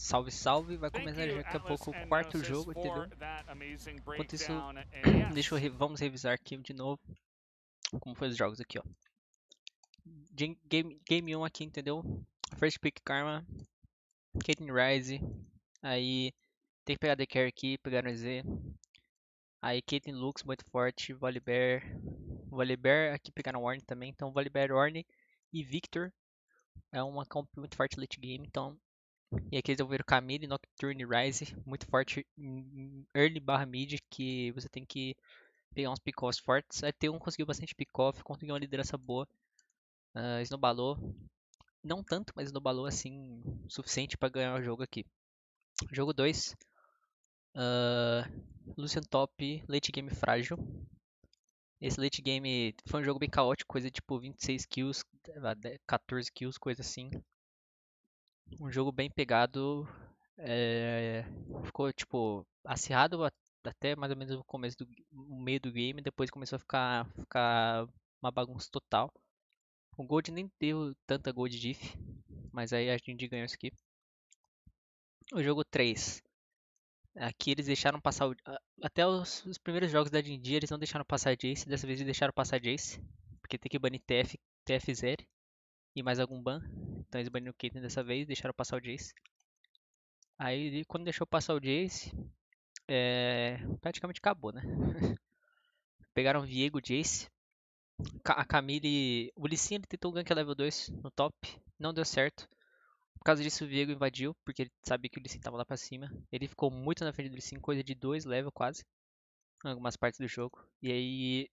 Salve, salve, vai começar daqui a pouco o quarto jogo, entendeu? Enquanto isso, vamos revisar aqui de novo como foi os jogos aqui, ó. Game 1 aqui, entendeu? First Pick Karma, Caitlyn Rise, aí tem que pegar The Carry aqui, pegar no Z. Aí Caitlyn Lux muito forte, Volibear aqui pegaram Ornn também, então Volibear, Ornn e Victor é uma comp muito forte late game, então. E aqui eles desenvolveram Camille, Nocturne e Rise, muito forte early barra mid, que você tem que pegar uns pick-offs fortes. A T1 conseguiu bastante pick-off, conseguiu uma liderança boa, snowballou, não tanto, mas snowballou assim, suficiente para ganhar o jogo aqui. Jogo 2, Lucian top, late game frágil. Esse late game foi um jogo bem caótico, coisa tipo 26 kills, 14 kills, coisa assim. Um jogo bem pegado, ficou tipo acirrado até mais ou menos o começo do meio do game, depois começou a ficar uma bagunça total. O Gold nem deu tanta Gold diff, mas aí a gente ganhou isso aqui. O jogo 3. Aqui eles deixaram passar até os primeiros jogos da D&D eles não deixaram passar Jace, dessa vez eles deixaram passar Jace, porque tem que banir TF0 e mais algum ban. Então eles baniram o Caitlyn dessa vez, deixaram passar o Jace. Aí quando deixou passar o Jace, praticamente acabou, né? Pegaram Viego, Jace, a Camille, o Lee Sin, ele tentou gank level 2 no top, não deu certo. Por causa disso o Viego invadiu, porque ele sabia que o Lee Sin tava lá pra cima. Ele ficou muito na frente do Lee Sin, coisa de 2 level quase, em algumas partes do jogo. E aí,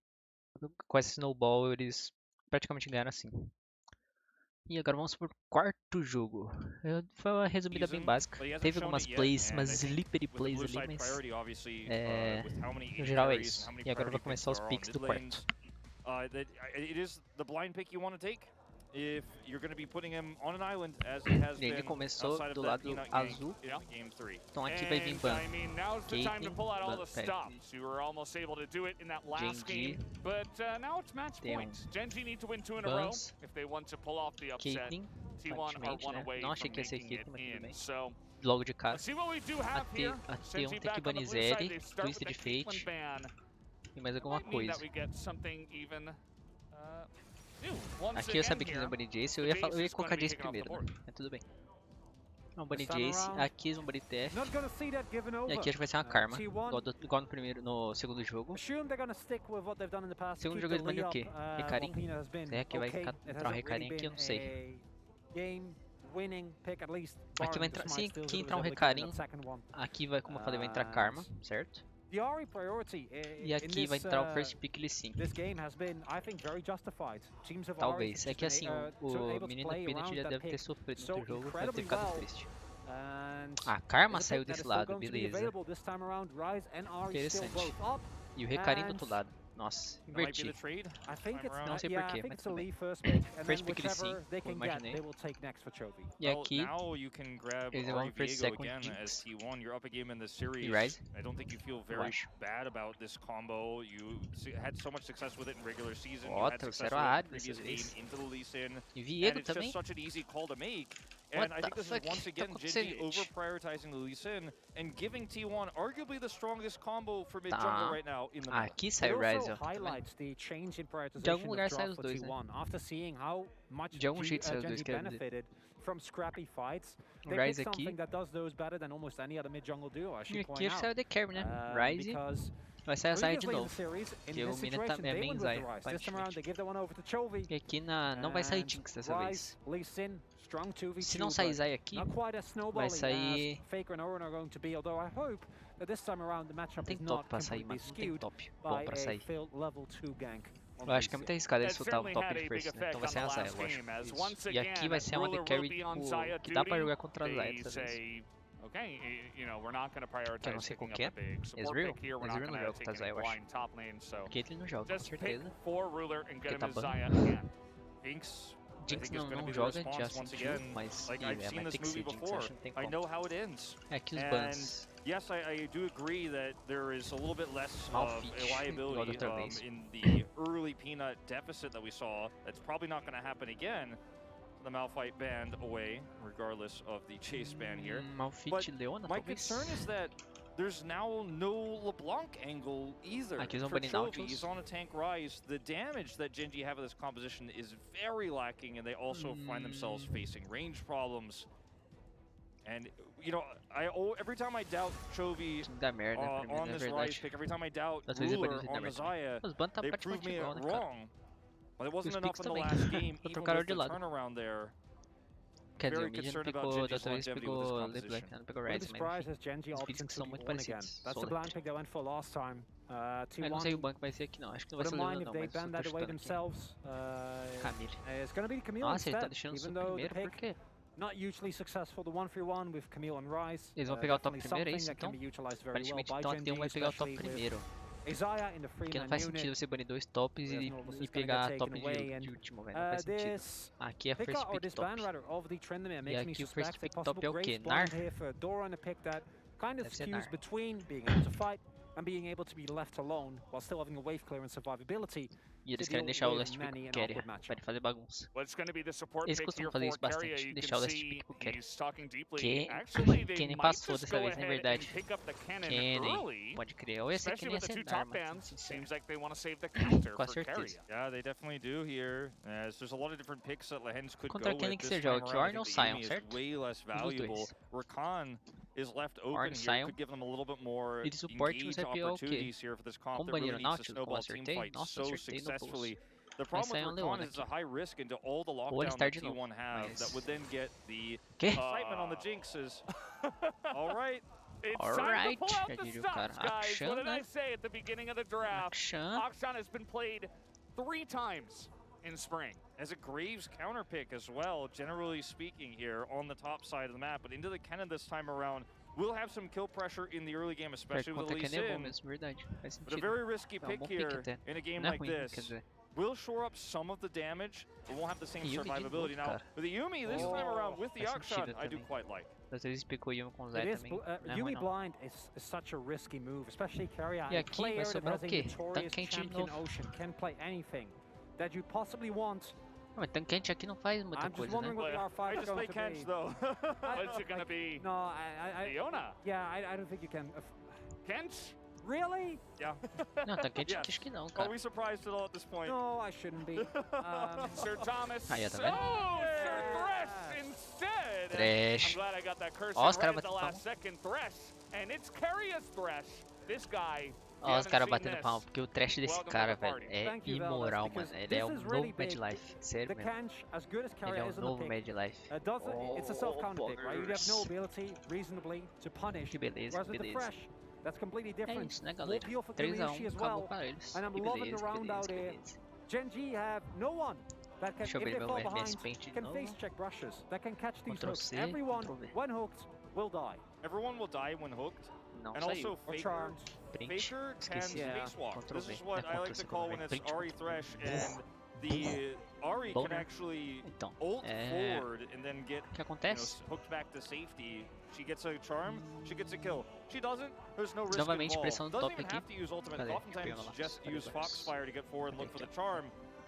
com esse snowball, eles praticamente ganharam assim. E agora vamos pro quarto jogo. Foi uma resumida bem básica. Teve algumas plays, umas slippery plays ali, mas no geral é isso. E agora vai começar os picks do quarto. Ele começou do lado azul, então aqui vai vir ban Caitlyn, Genji, tem Bans, Caitlyn, aparentemente, né? Não achei que ia ser Caitlyn, mas tudo bem. Logo de cara. A T1 tem que banir Zeri, Twisted Fate e mais alguma coisa. Aqui eu sabia que eles iam banir Jace, eu ia colocar Jace primeiro, né? Mas tudo bem. Vamos banir Jace, aqui eles vão banir TF. E aqui acho que vai ser uma Karma, igual no segundo jogo. No segundo jogo eles baniram o quê? Recarim? Será que vai entrar um Recarim aqui? Eu não sei. Aqui vai entrar, se aqui entrar um Recarim, aqui vai, como eu falei, vai entrar Karma, certo? E aqui vai entrar o First Pick Lee Sin. Talvez. É que assim, o menino Peanut já deve ter sofrido no outro jogo, deve ter ficado triste. A Karma saiu desse lado, beleza. Interessante. E o Recarim do outro lado. Nossa, inverti. Não sei porquê, mas tudo bem. First pick Lee Sin, como imaginei. E aqui, eles vão First Second Jinx e Rise. Eu acho. Ó, trouxeram a Ari dessa vez. E Viego também. What the fuck? Tá acontecendo, gente? Tá. Aqui sai o Rise, ó. De algum lugar sai os dois, né? De algum jeito sai os dois, quer dizer. O Rise aqui. E aqui acho que saiu o The Carry, né? Rise. Vai sair a Zaya de novo. Porque o menino tá bem Zaya, aparentemente. E aqui não vai sair Jinx dessa vez. Se não sair Zaya aqui, vai sair... Não tem top pra sair, mano. Não tem top bom pra sair. Eu acho que é muito arriscado eles soltar um top first, né? Então vai ser a Zaya, lógico. Isso. E aqui vai ser uma The Carry tipo, que dá pra jogar contra a Zaya dessa vez. Que eu não sei qual que é. Ezreal? Ezreal não joga contra a Zaya, eu acho. Caitlyn não joga, com certeza. Porque tá ban. Jinx não joga, já sentiu, mas mas tem que ser Jinx, acho que não tem como. É aqui os bans. Yes, I do agree that there is a little bit less reliability in the early Peanut deficit that we saw. That's probably not going to happen again. the Malphite band away, regardless of the chase ban here. Malphite Leona, My talvez. concern is that there's now no LeBlanc angle either. Aqui eles vão For banir Chovy, Nautilus. he's on a tank rise. The damage that Genji have of this composition is very lacking, and they also find themselves facing range problems. And, you know, every time I doubt Chovy Dá merda, pra mim, on na this rise verdade. pick, every time I doubt Às vezes é Ruler banido on na the verdade. Zaya, Os ban tá they prove praticamente me igual, né, cara? wrong. Well, it wasn't Os enough picks in the também. last game, Só even trocaram with de the lado. turnaround there. Quer dizer, Very o Mid não concerned about pegou, Genji's dessa vez longevity with this pegou composition. LeBlanc, não pegou Wouldn't Rise, be mas surprised enfim. as Genji Os opts picks que into são muito B1 again. parecidos. That's the Solar. blind pick they went for last time. Eu não sei o 2-1. banco vai ser aqui não, acho que não vai ser Wouldn't Leona mind if não, they mas eu ban tô that away chutando aqui. themselves. Camille. It's going to be Camille Nossa, ele tá instead, deixando o even seu though the primeiro, por pick quê? not usually successful, the 1-3-1 with Camille on Rise. Eles vão pegar o top Definitely primeiro, é something isso that can então? be utilized very well Aparentemente by então a Genji, T1 vai pegar o top especially with primeiro. Isaiah in the Porque Freeman não faz unit. sentido você banir dois tops Whereas e Novus is gonna pegar get top taken de away, and, último, velho. Não faz sentido. this Aqui é pick first or pick this top. ban rather of the Tryndamere E makes me aqui o first suspect a pick top possible é o quê? Graves Nar? blind here for Dora on a pick that kind of Deve ser skews Nar. between being able to fight and being able to be left alone while still having a wave clear and survivability. E eles to querem deal deixar o with last many pick an pro Carrier, awkward pra matchup. ele fazer bagunça. Well, it's going to be the support Eles pick costumam here fazer for isso bastante, Carrier. You deixar can o last see pick pro Carrier. he's talking deeply. Que- Actually, they quem nem might passou just dessa go vez, na ahead and verdade. pick up the cannon Kenny early. pode crer. Ou esse aqui Especially nem ia with the ser two Nar, top mano, sendo bans, sincero. seems like they want to save the counter Com for certeza. Carrier. Yeah, they definitely do here. As there's a lot of different picks that Lehens could Contra go quem with que this você time joga? Que around. I Ornn ou think the Sion, Yuumi is certo? way less Um dos valuable. dois. Rakan is left open Ornn, here. Sion. Could give them a little bit more E de suporte engaged você vai pegar o quê? opportunities here for this comp Como that really baniram needs to Nautilus? snowball Como team acertei? fight Nossa, so acertei no bolso. successfully. The problem Essa é um with Rakan Leona is the aqui. high risk into all the Ou ele lockdown start that de novo, T1 have mas- that would then get the Quê? excitement on the jinxes. All right. It's time Alright, to pull out já the diria o stops, cara. guys. Akshan, What did I né? say at the beginning of the draft? Akshan. Akshan has been played 3 times in spring. As a Graves counter pick as well, generally speaking here on the top side of the map, but into the cannon this time around. We'll have some kill pressure in the early game, especially with Contra Lee quem é bom Sin. mesmo, verdade. Faz But a sentido. very risky É um pick bom pick here até. in a game Não é like ruim, quer this. dizer. Will shore up some of the damage, but won't have the same Yuumi de survivability. novo, Now, cara. with the Yuumi this time around with the faz Akshan, sentido I do também. quite like. Às vezes picou Yuumi com o Zé It is, também. Não é ruim Yuumi não. blind is such a risky move, especially Carrier. E A aqui player vai that sobrar has o a quê? notorious Tanquente de champion novo. Ocean can play anything that you possibly want. Não, mas tanquente aqui não faz muita I'm just coisa, né? wondering what the R5 I is just play going to Kench be. though. What's it going to be? No, I Leona? yeah, I don't think you can. Kench? Really? Yeah. Não, tanquente Yes. aqui acho que não, Are cara. we surprised at all at this point? No, I shouldn't be. Sir Thomas. Aí, ó, tá vendo? Oh, Sir Thresh instead. Trash. I'm glad I got that curse Ó, os right caras at the batendo last second. Thresh. And it's Carrier's Thresh. This guy. Ó, os caras batendo palma, porque o trash desse cara, velho, é Thank you, Velvet, imoral, because mano. Ele this é um is really novo Mad big. Life, sério The mesmo. Kench, as good as Ele Carrier é is um on the novo pick, Mad Life. it's a self-counter pick, right? You have no buggers. ability reasonably to punish. Que beleza, Whereas que with the beleza. Fresh, that's completely É different. isso, né, More galera? appeal for 3x1, Kamiushi as acabou well. pra eles. And I'm Que loving the beleza, round que out beleza, que here. beleza. Genji have no one that can, Deixa eu if abrir they meu fall MS behind, Paint de can novo. face check brushes that can catch these Ctrl hooks. C, Everyone, Ctrl V. when hooked, will die. Everyone will die when hooked. Não And saiu. also Or Faker. charmed. Print. Faker can Esqueci. Yeah. spacewalk. Ctrl This V. is what É I like Ctrl C to call when também. it's Print, Ari Ctrl V. Thresh and the Ari can Boner. actually Então, ult é... forward and then get o que acontece? hooked back to safety. She gets a charm, she gets a kill. She doesn't, there's no risk Novamente, involved. pressão do Doesn't top even aqui. have to use ultimate. Cadê? Oftentimes Pega lá. just Cadê use agora? Foxfire to get forward and look for Cadê the charm.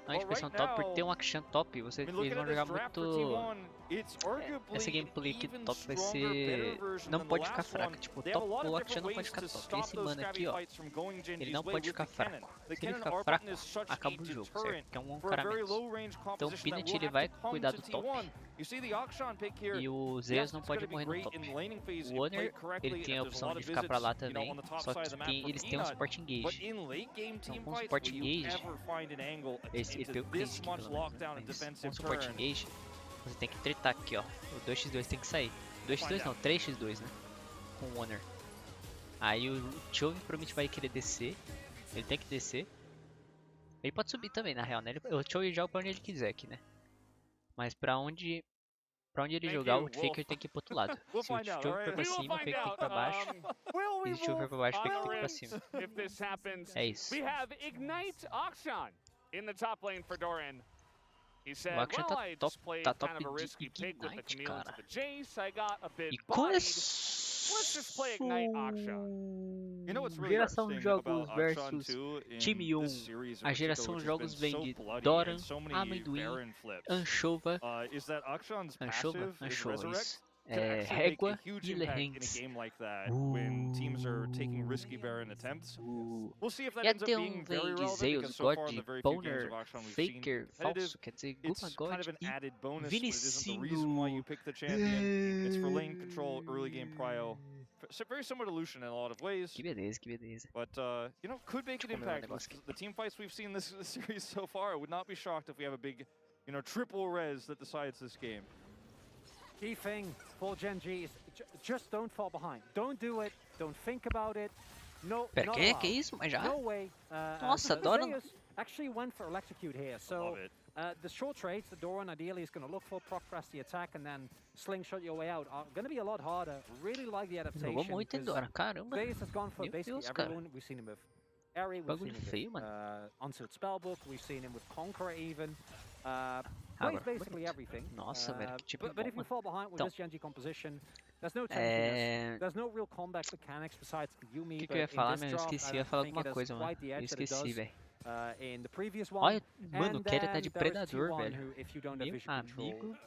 Não, a Well, expressão right top, por ter now, um action top, I mean, eles looking vão at this jogar draft for muito... T1, it's arguably Essa gameplay aqui even top vai stronger, better ser... version Não than the pode ficar last fraco, one. tipo, They have a lot o of action different não pode ways ficar to top. stop Esse those mano scrappy aqui, ó, fights from going Genji's ele não way pode with ficar the cannon. fraco. The Se ele cannon ficar R fraco, button is such acaba a o jogo, certo? deterrent Que é um for a cara very menos. low range Então o composition that Peanut will ele have vai to come cuidar to do top. T1. You see the Akshan pick here. E o Yes, Zeus não it's pode gonna be morrer no great top. in laning phase O if played Honor, correctly, ele tem a and there's opção lot de of ficar pra lá visits, também, on the top só side of que the map for eles têm um Peanut. suporte But engage. in late game Então team com o fights, suporte will you engage, ever find an angle ele into tem o this cleanse aqui much pelo menos, lockdown né? and Mas com defensive o suporte turn? engage, você tem que tretar aqui, ó. O 2x2 tem que sair. 2x2 não, 3x2, né? Com o Honor. Aí o Chovy provavelmente vai querer descer. Ele tem que descer. Ele pode subir também, na real, né? O Chovy joga pra onde ele quiser aqui, né? Mas pra onde ele Thank jogar, you, o Faker tem que ir pro outro lado. We'll Se o find out, Chovy alright? for pra We will cima, o find Faker tem que ir out. pra baixo. Will we E se o Chovy for pra baixo, o Faker tem que ir pra Honorin, cima. if this happens. É isso. We have Ignite Akshan in the top lane for Doran. He said, O Akshan well, tá I top- just played tá kind top of a de risky pick with the Ignite, Camille into cara. the Jace. I got a bit E bodied. começou Let's just play Ignite Akshan. You know what's really Geração interesting about Jogos Akshan versus too in Time 1. this series in A particular, geração which has Jogos been vem so de bloody Doran, and so many Amendoim, Baron flips, Anchova, is that Akshan's Anchova, passive is Anchova, Resurrect isso. can É, actually make a Régua huge e impact in a Lerrengs. game like that when teams are taking risky Baron attempts. We'll see if that E ends up até being vem very de relevant Zeus, because so God, far in the very few games of Boner, Akshan we've seen Faker, competitive, falso, quer dizer, it's Guma kind God of an e added bonus, but it isn't the reason Vinicindo. why you pick the champion. It's for lane control, early game prio. Very similar to Lucian in a lot of ways. Que beleza, que beleza. But, you know, could make an Deixa eu comer um impact. negócio With the team fights we've seen this series so far, I would not be shocked if we have a big, you know, triple res that decides this game. Key thing for Gen G is just don't fall behind. Don't do it. Don't think about it. No, Pera, not que allowed. isso? Mas já? No way. Nossa, the Doran. Zeus actually went for electrocute here. So Love it. the short trades, the Doran ideally is going to look for proc press the attack and then slingshot your way out are going to be a lot harder. Really like the adaptation. Jogou muito em Doran, caramba. Zeus has gone for Meu basically Deus, cara. everyone. We've seen him with Eri, we've Bagulho seen him feio, with mano. Untitled Spellbook, we've seen him with Conqueror even. Plays Agora, basically bonito. everything. Nossa, velho, que tipo But bom, if you mano. fall behind with Então, this Gen G composition, there's no tankiness. é... There's no real combat mechanics besides O Yumi. que eu ia but in falar, this meu? Eu drop, esqueci, I eu ia falar think alguma it has coisa, mano. quite the Eu edge that it esqueci, does, velho. in the previous one. Olha, mano, o And Kera tá de then there is predador, T1 velho. who, if you don't have Meu vision control, amigo.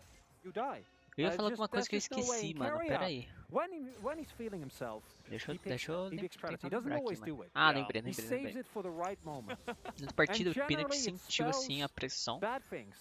you die. Eu ia falar Just- alguma coisa there's que eu just no way. esqueci, In mano. carry Pera out, aí. when he's feeling himself, Deixa he eu, picks, deixa eu he picks predator. tentar He doesn't lembrar aqui, always mano. do it. Ah, Yeah. lembrei, He lembrei, saves lembrei. it for the right moment. Na partida, And o Pina que generally it sentiu, assim, a spells pressão. bad things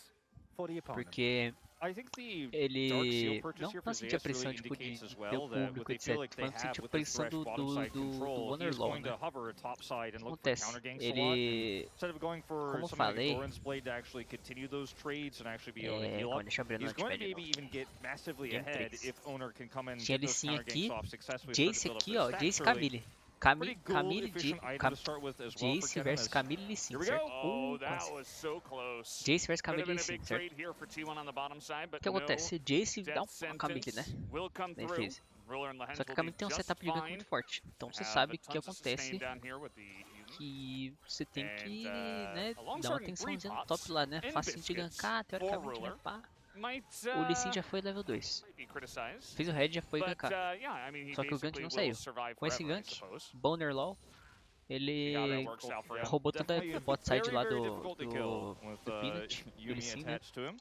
for the opponent. Porque I think the Dark Seal ele purchase não, here não for sentia a Zeus pressão, really tipo, de indicates as ter well that what público, they feel etc. like they Falando, have sentiu a with this pressão Thresh do bottom side control, he is Wonderlaw, going né? to hover top side and O que look for acontece? counter ganks a lot. Ele, Instead of going for como eu something like falei, Doran's Blade to actually continue those trades and actually be able to heal calma, up, deixa eu abrir no he's going to Notepad de maybe novo. even get massively Game ahead 3. if Owner can come in and Tinha get those Licinha counter ganks aqui, off successfully. Jace aqui, ó, Jace Camille. Pretty cool, Camille efficient de item to start with as well for Jace Kennen versus as Camille e Licin, Here we certo? go. Oh, that Quase. was so close. Jace versus Could Camille have been e a big Licin, certo? trade here for T1 on the bottom side, O but que no. acontece? Jace dá Death uma Camille, né? sentence will come Na through. defesa. Ruler and Lehens Só que a will Camille be tem um just setup de gank fine. muito forte. Então você But sabe o que tons of sustain acontece, down here with the Yumi. que você tem que, And, né, a long dar uma sword and atençãozinha no three top lá, né? pots Facinho de and biscuits gankar, for teoricamente, né? Ruler. Pá. Might, O Licin já foi level 2. might be criticized. Fez o head, já foi But, gankar. yeah, I mean, he Só que o gank basically não will saiu. survive Com esse forever, I gank, suppose. Bonerlaw, ele How that works out for him. roubou toda Definitely a bot side very, lá very do difficult to kill with Peanut, do Yumi Licin, né? attached to him.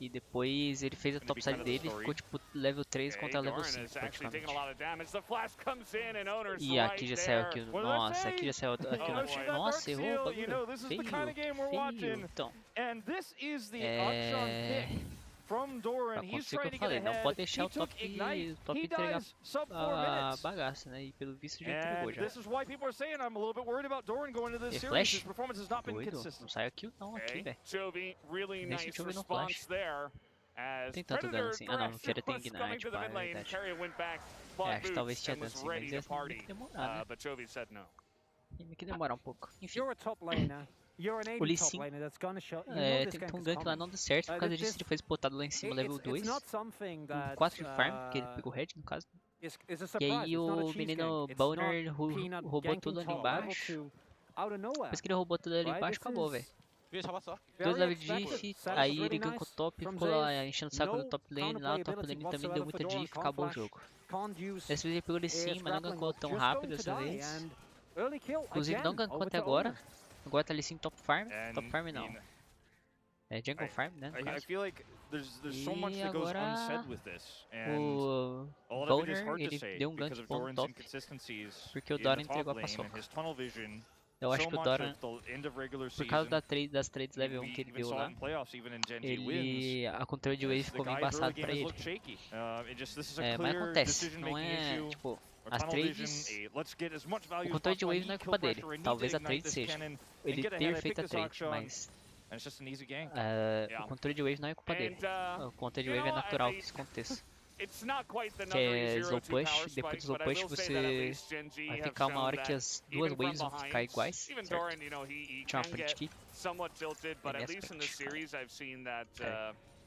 E depois ele fez a Gonna top be side kind of the dele e story. ficou tipo level 3 Okay, contra level Doran 5 is actually taking a praticamente. lot of damage. The flash comes in and Owner's E right aqui já saiu there. aqui, What did I nossa, say? aqui já saiu aqui, Oh, ó. she got Nossa, Dark errou o Seal, bagulho. you know, this is the kind of game we're watching. Então, And this is the Akshan é... pick from Doran. He's aconteceu o que trying eu to get falei, não ahead. pode deixar He o top, took Ignite. top He entregar dies sub 4 a minutes. bagaça, né? E pelo visto já entregou And já. this is why people are saying I'm a little bit worried about Doran going into this E series. flash? His performance has not been Doido, consistent. não saiu kill não aqui, Okay, velho. Chovy, really Deixa nice o Chovy no response flash. there. As Tem tanto dano Predator assim. Ah não, Thresh Kera tem was coming Ignite, to the pá, é mid lane. verdade. Carrier went back, É, bought acho que talvez boots, tinha and dano was sim, mas ready to ia party. que demorar, né? But Chovy said no. Tem que demorar um pouco. Enfim, You're a top laner. You're an o 80 top Licin laner that's gonna show. You know this tentou gank um is gank lá, coming. não deu certo, por causa disso ele foi spotado lá em cima, level It's 2. not something that 4 de farm, que ele pegou red no caso. is a E surprise. aí It's not a o cheese menino gank. It's Boner not Peanut roubou ganking tudo ali top level embaixo. to out of nowhere. Depois que ele roubou tudo ali Right? embaixo, This acabou, is velho. Veja só. 2 very level de expected. diff, Setup aí was ele really gankou nice top, from ficou lá Zeus. enchendo o saco No do top lane, lá o top lane também whatsoever deu for muita Doran, diff, can't acabou o flash, jogo. can't use Dessa vez ele pegou ele his sim, mas não grappling gankou hook, tão just rápido going to dessa die, vez. and early kill Inclusive não again, gankou over até to agora. Owner. Agora tá ali sim top farm. And, Top farm não. you know, É jungle farm, né? No I caso. feel like there's so much E that goes agora unsaid with this. And O all of it is Boner, hard to ele say deu um because gank of bom no Doran's top. inconsistencies Porque o in Doran the top entregou a lane and paçoca. his tunnel vision. Eu acho So que o much Doran, at the end of regular por causa season, das trades level 1 we que ele even deu saw lá, it in playoffs, even in Gen G wins. ele, a controle de wave The ficou meio guy's early embaçado pra games ele. look shaky. This is a É, mas clear acontece, não decision-making é, issue. tipo, Or as tunnel vision, trades, let's get as much value o as controle de possible. I wave não é need culpa kill dele, pressure, I need talvez to a ignite trade this seja, cannon ele and get ahead. ter I picked feito a this trade, Akshan, mas and it's just an easy gank. o controle de wave não é culpa dele. And, O controle de you wave é know, natural I- que isso aconteça. It's not quite the Que é number slow 0-2 push, power depois do spike, slow but I push will say that at você least Gen G vai have ficar uma shown hora que that as duas even from waves vão ficar behind, iguais, even certo? Doran, you know, he Tinha uma can frente get aqui. somewhat tilted, but at NS least in this frente, cara. series I've seen that É.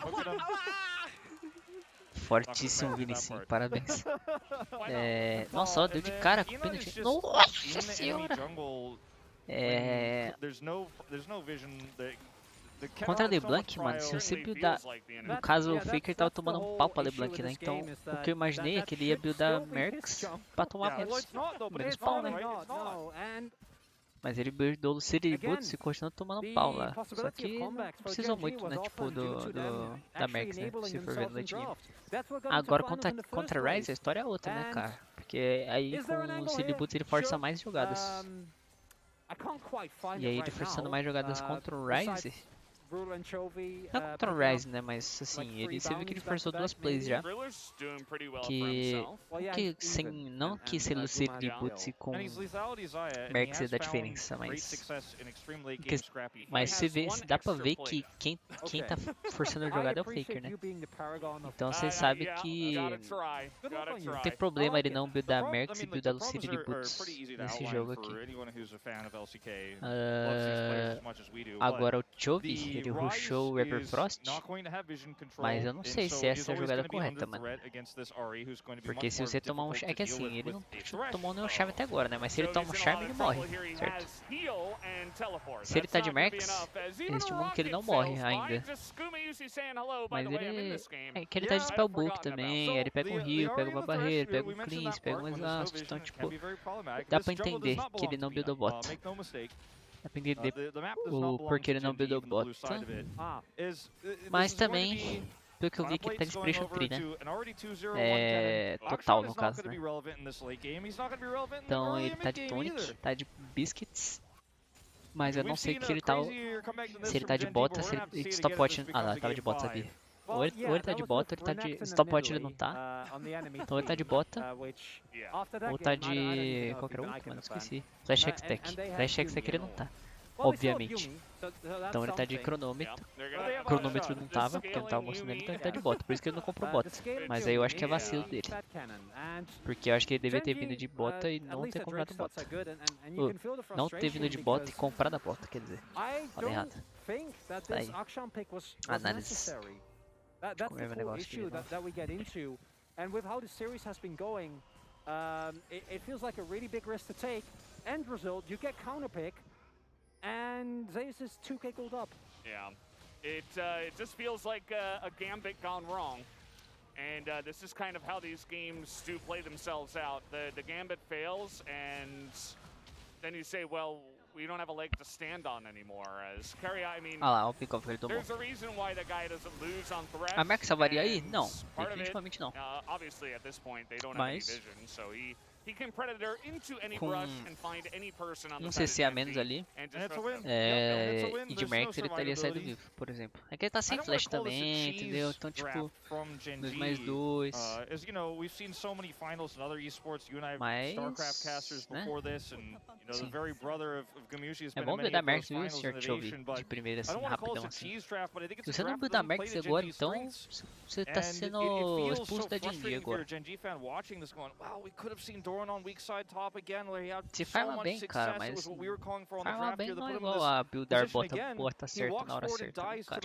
Hook it up. Fortíssimo, Not gonna Vinicinho, that part. parabéns. Why not? É, nossa, ó, deu de cara com o Inon is pênalti. just Nossa in the enemy senhora! jungle when É, there's no vision that Contra LeBlanc, mano, se você buildar... No caso, o Faker tava tomando um pau pra LeBlanc, né? Então, o que eu imaginei é que ele ia buildar Mercs pra tomar menos pau, né? Mas ele buildou o City Boots e continuou tomando pau lá. Só que não precisou muito, né? Tipo, da Mercs, né? Se for ver no late game. Agora, contra Ryze, a história é outra, né, cara? Porque aí com o City Boots ele força mais jogadas. E aí ele forçando mais jogadas contra o Ryze... Não contra o Ryze, né, mas assim, você viu que ele forçou 2 plays já. Não que ser Lucid de Boots com Mercs ia dar diferença, mas você vê, dá pra ver que quem tá forçando a jogada é o Faker, né? Então você sabe que não tem problema ele não buildar Mercs e buildar Lucid de Boots nesse jogo aqui. Agora o Chovy, ele rushou o Everfrost, mas eu não sei se essa é a jogada correta, mano. Porque se você tomar um... É que assim, ele não tomou nenhum charme até agora, né? Mas se ele toma um charme, ele morre, certo? Se ele tá de Mercs, existe um mundo que ele não morre ainda. Mas ele... É que ele tá de Spellbook também, ele pega um heal, pega uma barreira, pega um cleanse, pega um exaust, então tipo... Dá pra entender que ele não buildou bot. Dá pra entender o porquê ele não buildou bot. Mas também... Pelo que eu vi que ele tá de Inspiration Tree, né? É... Total, no caso, né? Então ele tá de Tonic, tá de Biscuits. Mas eu não sei que ele tá... Se ele tá de bota, se ele de stopwatch... Ah lá, tava de bota, sabia. Ou ele tá de bota, ou ele tá de... Stopwatch ele não tá. Então ele tá de bota. Ou tá de... Qualquer um, mano, esqueci. Flash X-Tech. Flash X-Tech ele não tá. Obviamente. Então ele tá de cronômetro. Cronômetro não tava, porque não tava mostrando ele, então ele tá de bota. Por isso que ele não comprou bota. Mas aí eu acho que é vacilo dele. Porque eu acho que ele devia ter vindo de bota e não ter comprado bota. Não ter vindo de bota e comprado a bota, quer dizer. Falei errado. Tá aí. Análises. Deixa eu comer meu negócio aqui. And with how the series has been going, it feels like a really big risk to take. End result, you get counterpick. And Zeus is 2k gold up. Yeah, it just feels like a gambit gone wrong, and this is kind of how these games do play themselves out. The gambit fails, and then you say, well, we don't have a leg to stand on anymore. As Carry, I mean, there's a reason why the guy doesn't lose on threat. A Max salvaria aí? Não, definitivamente não. Obviously, at this point, they don't have any vision, so he can predator into any brush and find any person on the side CC a menos ali. E de Mercs ele estaria saído vivo, por exemplo. É que ele tá sem flash também, entendeu? Então tipo, 2+2. Mas, né? Sim. É bom buildar Mercs, viu, Sr. Chovy? De primeira assim, rapidão assim. Se você não buildar Mercs agora, então você tá sendo expulso da Genji agora. Se farma bem, cara, mas farma bem não é igual a buildar bota certo na hora certa, cara.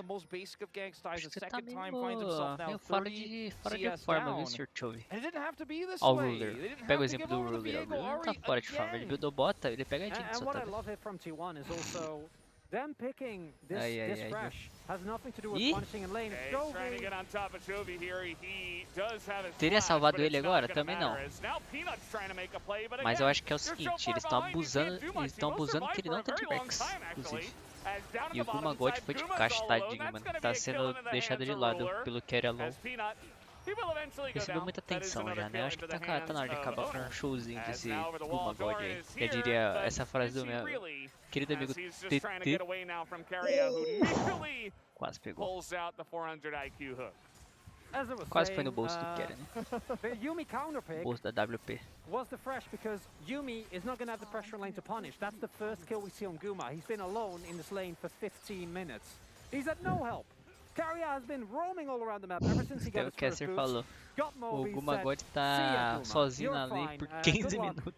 Acho que você tá meio fora de forma, viu, Sr. Chovy? Ó o Ruler, pega o exemplo do Ruler, o Ruler não tá fora de forma, ele buildou bota, ele pega a Jinx só, tá vendo? Them picking this fresh has nothing to do with Ih! punishing in lane. Teria salvado ele agora? Também não. Mas eu acho que é o seguinte, eles estão abusando que ele não tá de Rex, inclusive. E o Guma God foi de caixa, tadinho, mano. Tá sendo deixado de lado pelo Carry Low. Recebeu muita atenção já, né? Acho que tá na hora de acabar com um showzinho desse Guma God aí. Eu diria essa frase do meu querido amigo TT. Quase pegou. Quase foi no bolso do Kerry, né? Bolso da WP. Was the fresh because Yuumi is not going to have the pressure lane to punish. That's the first kill we see on Guma. He's been alone in this lane for 15 minutes. He's had no help. Carrier has been roaming all around the map ever since he got his first boost. Falou. O Guma God tá sozinho na lane por 15 minutos.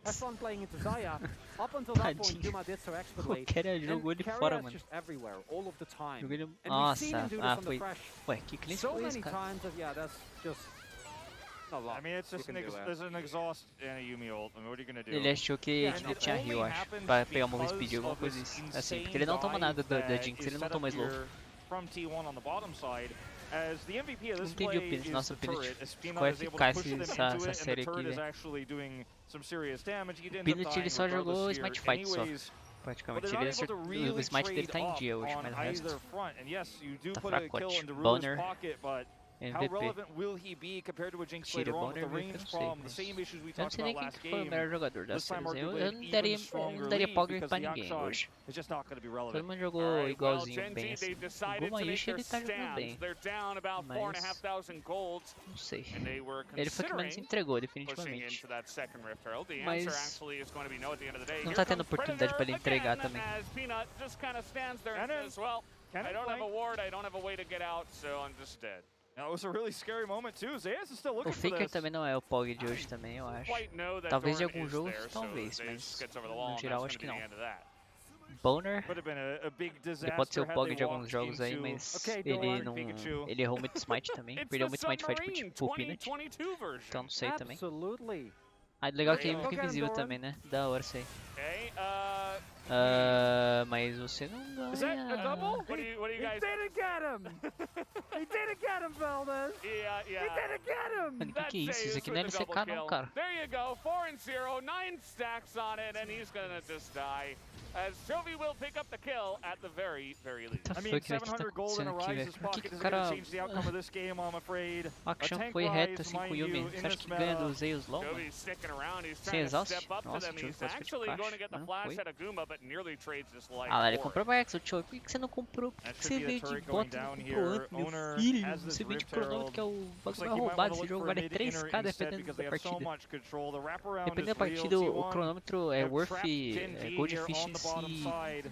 Tadinho. O Kerry jogou ele fora, mano. Jogou ele... Nossa, foi... Ué, que cliente foi esse, cara? Ele achou que a gente tinha heal, acho. Pra pegar uma speed, alguma coisa assim. Porque ele não toma nada da Jinx, ele não toma slow. from T1 on the bottom side. As the MVP of Não this entendi o play Pires. is Nossa, the o Pires turret, as ficou Peanut is able to eficaz push them essa into it, and the série aqui, turret is velho. actually doing some serious damage. He ends up Peanut ele dying só jogou regardless here Smite Fight só. anyways. But Praticamente. they're Ele not able to o really smite dele trade tá em up dia hoje, on mas o either resto front. And yes, you do tá put a kill fracote. in Daru's Boner, pocket, but how MVP. relevant will he be compared to a Jinx Tira later on with Boner, the MVP, eu range não sei, problem, the mas... same issues we Eu não talked sei nem about quem last que foi o game. melhor jogador da This time série. Eu arguably an não even daria, stronger daria lead power because pra the ninguém Akshai hoje. is just not going to be Todo relevant. mundo jogou Well, igualzinho, bem Gen G, assim. they've O decided to make Gumayushi their ele tá jogando bem, stands. They're down about mas 4,500 golds, não sei. and they were Ele foi o que menos considering entregou, pushing definitivamente. into that second rift hurdle. The Mas answer actually is going to be no at the end of the day. não Here tá tendo comes oportunidade pra ele Predator entregar again, também. as Peanut just kind of stands there and Cannon. says, well, Cannon I don't have a flank. ward, I don't have a way to get out, so I'm just dead. That was a really scary moment too. Zayas is still O looking for Faker this. também não é o POG de hoje também, eu acho. Quite know that Talvez de Doran alguns is jogos, there, so talvez, Zayas mas gets over the wall, no and geral that's acho que gonna be não. the end of that. Boner, Could have been a big ele pode ser disaster o had POG they de alguns walked jogos aí, into mas Okay, ele Doran, não... Pikachu. Ele errou muito Smite também, It's perdeu the muito Smite Fight Submarine pro Peanut, 2022 version. então não sei também. Absolutely. Ah, legal que ele Go fica get him, invisível Doran. também, né? Da hora isso aí. Okay, Mas você não is that a double? ganha. What do you He guys? didn't get him! He didn't get him, Veldez! Yeah, He yeah. didn't get him! Mano, que é isso? Isso aqui não é LCK não, cara. There you go, 4-0, 9 stacks on it, and he's gonna just die. As Chovy will pick up the kill at the very, very least. What I the mean, fuck, velho, o que tá 700 gold in a acontecendo aqui, Rise's velho? Por que pocket que o isn't going cara... to change the outcome of this game, I'm afraid. A A action tank foi rise, reta assim com o mind Yumi. you, Você in acha this que ganha meta. do Zeus LoL, mano? Jovy's sticking around, he's Sem trying to exaust? step up to Nossa, them. tive He's quase actually feito going to get the caixa. flash Foi. at Aguma, but nearly trades his life Ah lá, ele for comprou o Exo, Cho. Por que você não comprou? Por That que should você be veio the de turret going bota e não down comprou here. antes, meu Owner filho? has this Você veio de Rift cronômetro, que é o Looks bagulho like mais he might want roubado. to Esse look jogo for a vale mid 3k inner instead dependendo because da they have so partida. much control. The wraparound Dependendo is da real. partida, o T1 cronômetro é have worth trapped Gen G Gold here on the Efficiency bottom side.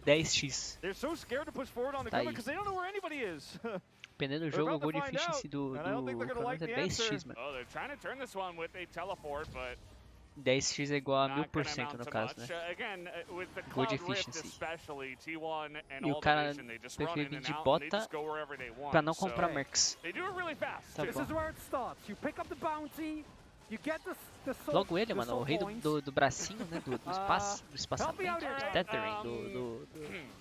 10x. They're so scared to push forward on Tá Aguma aí. because they don't know where anybody is. Dependendo do They're jogo, o about to Gold find Efficiency out, do and I don't think they're gonna like cronômetro é the answer. 10x, mano. Oh, they're trying to turn this one with a teleport, but 10x é igual a not gonna 1000% amount no to caso, much. né? Again, with the Gold Cloud Rift efficiency. especially, T1 and E o all cara division, they just run prefere in and vir de out and they bota just go wherever they want. pra não So comprar Mercs. they do it really fast. Tá too. This is where it starts. You pick up the bounty, you get the soul, Logo ele, the mano, soul o rei points. do bracinho, né? Do espaçamento, help me do out here. tethering, do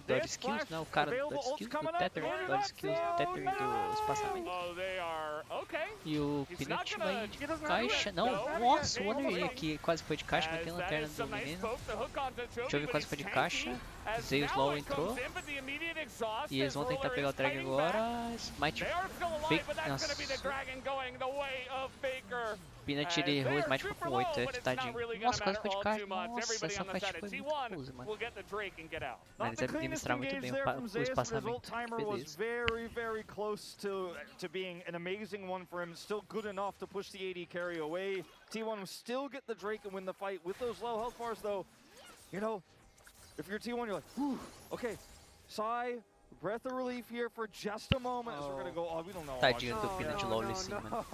dodge skills, né? O cara do dodge skills, do tethering, dodge skills, do tethering, do espaçamento. Oh, they are okay. E o He's Peanut not vai gonna- de he doesn't caixa. have to Não, go. nossa, o He Wonder almost que quase foi de caixa, mas tem As lanterna that is do some nice menino. poke, the hook onto Chovy, Chovy but quase he's foi de tanky. caixa. As Zeus now LoL it entrou. comes in, but the immediate exhaust E eles as vão tentar Ruler pegar o is drag fighting agora. back. Smite They are still alive, Fake. but that's gonna be the Nossa. dragon going the way of Faker. Peanut ele errou, Smite ficou com 8, tadinho. Nossa, quase foi de caixa. Nossa, essa fight foi muito close, mano. Will get the Drake and get out. Mas Not eles the sabem cleanest administrar muito engage bem there from o Zayas, but his ult espaçamento. timer was Beleza. very, very close to being an amazing one for him. Still good enough to push the AD carry away. T1 will still get the Drake and win the fight. With those low health bars, though, you know, if you're T1, you're like, whew, okay, sigh, breath of relief here for just a moment. As we're gonna go, oh, we don't know. Tadinho do Peanut LoL ali em cima.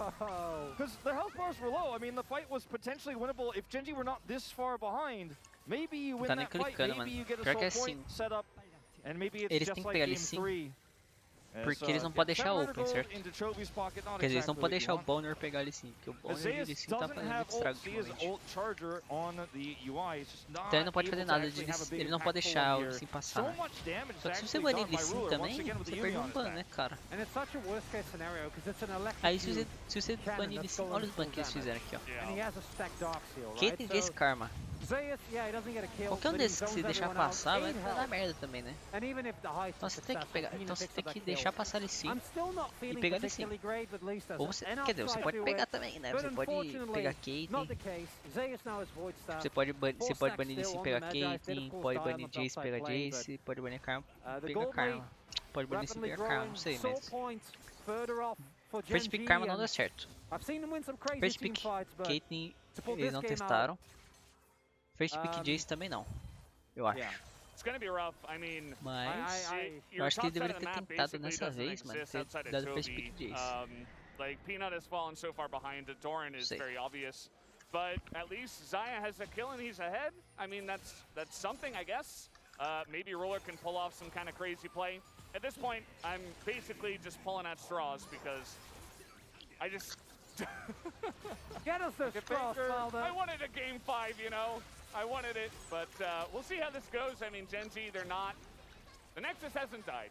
Because the health bars were low. I mean, the fight was potentially winnable. If Gen G were not this far behind, maybe you win Tá nem that fight. clicando, Maybe mano. you get a Pior que soul é point assim. set up, and maybe it's Eles just têm que like pegar game ali sim. 3. Porque eles não podem deixar open, certo? Quer Quer dizer, eles não podem deixar o Boner pegar ali sim, porque o Boner ele sim tá fazendo muito estrago ultimamente. Então ele não pode fazer nada, ele não pode deixar o Lee passar. Né? Só que se você banir ele sim também, você perde um ban, né, cara? Aí se você banir ele sim, olha os bans que eles fizeram aqui, ó. Caitlyn Jace Karma. Qualquer um desses que você deixar passar vai dar merda também, né? Então você tem que pegar, então você tem que deixar passar ele sim e pegar ele sim. Ou você, quer dizer, você pode pegar também, né? Você pode pegar Caitlyn, você pode banir ele sim e pegar Caitlyn, pode banir Jace e pegar Jace, pode banir Karma, pegar Karma, pode banir sim e pegar Karma, não sei, mas... First Pick Karma não deu certo. First Pick Caitlyn eles não testaram. First Pick Jace também não, eu acho. It's gonna be rough. I mean, Mas eu your acho que ele top side deveria of the ter map tentado basically nessa doesn't vez, mano, exist ter outside of dado First Chovy. Pick Jace. Like Peanut has fallen so far behind. Doran is Sei. very obvious, but at least Zaya has a kill and he's ahead. I mean, that's something, I guess. Maybe Roller can pull off some kind of crazy play. At this point, I'm basically just pulling at straws because I just. Get us the straws, I wanted a game 5, you know. I wanted it, but we'll see how this goes. I mean, Gen Z, they're not. The Nexus hasn't died,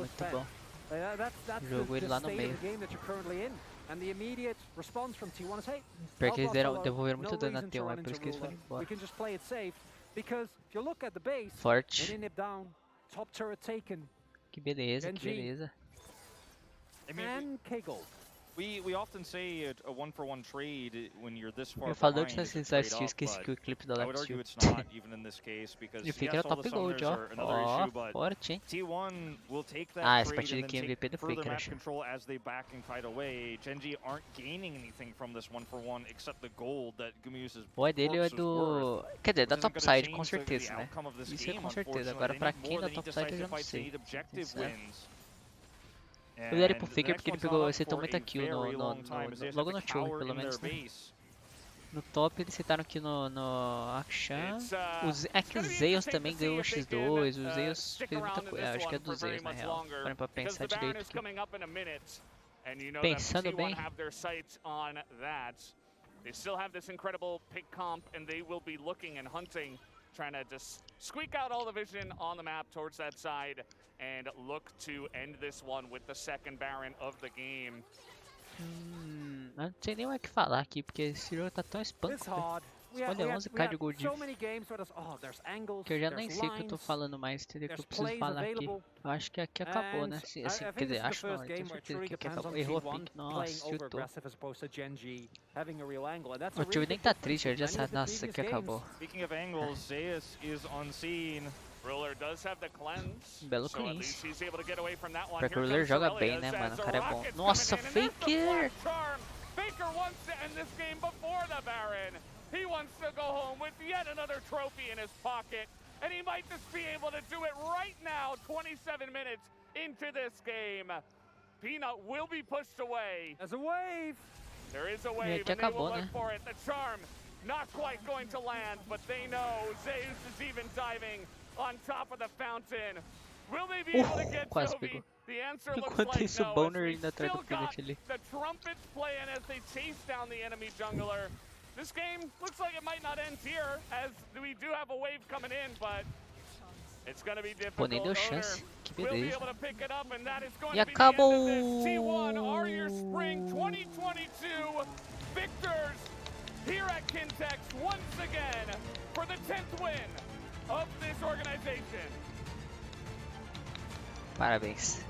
almost muito spent. bom. That's Jogou ele the lá no state meio. of the game that you're currently in. And the immediate response from T1 is, hey, Pior que eles Buffalo, devolveram muito no dano na reason to T1, run é por into isso que eles foram ruler. embora. We can just play it safe. Because if you look at the base, Forte. inib down, top turret taken, Que beleza, que Genji. beleza. I mean, and K-Gold. we often say a one-for-one trade when you're this far Eu falou behind de is a necessidade trade de up, esqueci but que o clipe da I would Left argue Shield. it's not even in this case because E fica yes, no all the top gold, summoners ó. are another Ó, issue, but forte, hein? T1 will take that Ah, essa trade partida and aqui é then MVP take do further Faker, map acho. control as they back and kite away. Genji aren't gaining anything from this one-for-one except the gold that Gumius's Ou é dele ou é corpse was worth. do... Quer dizer, da Which isn't gonna topside, com change the certeza, né? outcome of this Isso é game, com certeza. unfortunately. Agora, They pra need quem more, da they need topside eu já decisive não fights, they sei. need objective Sincero. wins. Eu daria pro And the Faker next porque ele one's not pegou, up acertou for muita a kill very long time as they have logo to no choke, cower pelo in their menos, né? base. No top eles citaram aqui no Akshan. It's, É que o gonna be Zeus interesting também to see ganhou o if they X2, can, o Zeus stick fez muita around in coisa. this Acho que é one do for very Zeus, na much real. longer, Parem pra because pensar the Baron direito is aqui. coming up in a minute, and you know Pensando that bem. T1 have their sights on that. They still have this incredible pick comp, and they will be looking and hunting, trying to just squeak out all the vision on the map towards that side, and look to end this one with the second Baron of the game. Eu não sei nem o que falar aqui, porque esse jogo tá tão espanco, It's velho. hard. Olha, 11k de gold so diff. many games where there's angles, Que eu já nem there's sei o que eu tô lines, falando mais, entendeu? Que eu there's preciso plays falar aqui. available. Eu acho que aqui acabou, né? And Assim, I quer think dizer, this is the acho não, first eu tenho game where it certeza truly que aqui depends acabou. on Errou a T1 pick, playing nossa, over chutou. aggressive as opposed to Genji having a real angle. And that's O a time really nem big tá difference triste, ele já with many sabe, of the nossa, previous que games. acabou. Speaking of angles, Zeus is unseen. Ruler does have the cleanse, Belo so at cleanse. least he's able to get away from that one. Pior que Here o Ruler comes joga bem, Aurelius né, mano? as O cara é bom. Rocket's Nossa, coming in, and that's the Faker! Black Charm. Faker wants to end this game before the Baron. He wants to go home with yet another trophy in his pocket, and he might just be able to do it right now, 27 minutes into this game. Peanut will be pushed away. There's a wave. There is a E wave, aqui and they will acabou, look né? for it. The charm not quite going to land, but they know Zeus is even diving on top of the fountain. Will they be able to get quase Jovi? pegou. The answer looks Enquanto like isso, o no, as Boner we ainda atrás do still got Peanut ali. the trumpets playing as they chase down the enemy jungler. This game looks like it might not end here, as we do have a wave coming in, but it's going to be Pô, difficult. nem deu Owner chance. Que will be beleza. able to pick it up, and that is going E to be the end of acabou! this. T1 are your spring 2022 victors here at Kintex once again for the 10th win of this organization. Parabéns.